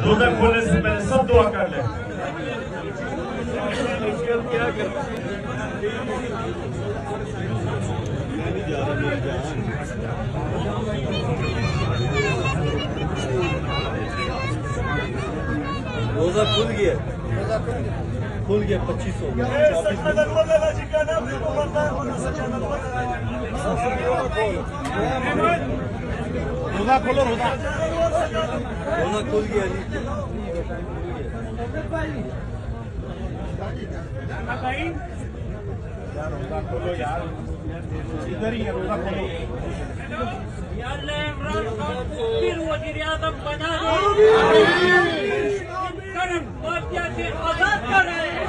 रोजा खोलने से पहले सब दुआ कर ले। रोजा खुल गया, 25 हो गया। रोजा खोलो, रोजा खुल गया जी। रोजा खोलो यार, इधर ही है, रोजा खोलो। फिर वज़ीर-ए-आज़म बना दे, माफिया से आजाद कर रहे हैं।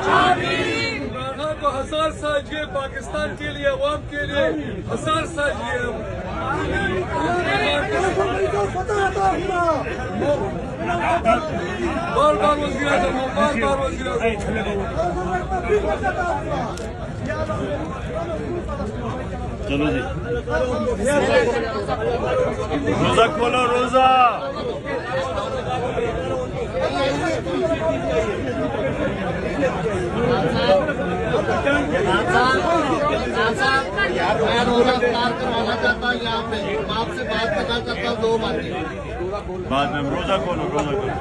को 1000 साल जिए, पाकिस्तान के लिए, अवाम के लिए 1000 साल जिए। बार बार वज़ीर-ए-आज़म, बार बार वज़ीर-ए-आज़म। चलो जी, रोजा खोलो, रोजा। मैं रोजा इफ्तार करवाना चाहता हूँ यहाँ पे, आपसे बात करना चाहता हूँ 2 बातें। बाद में रोजा खोलो, रोजा खोलो।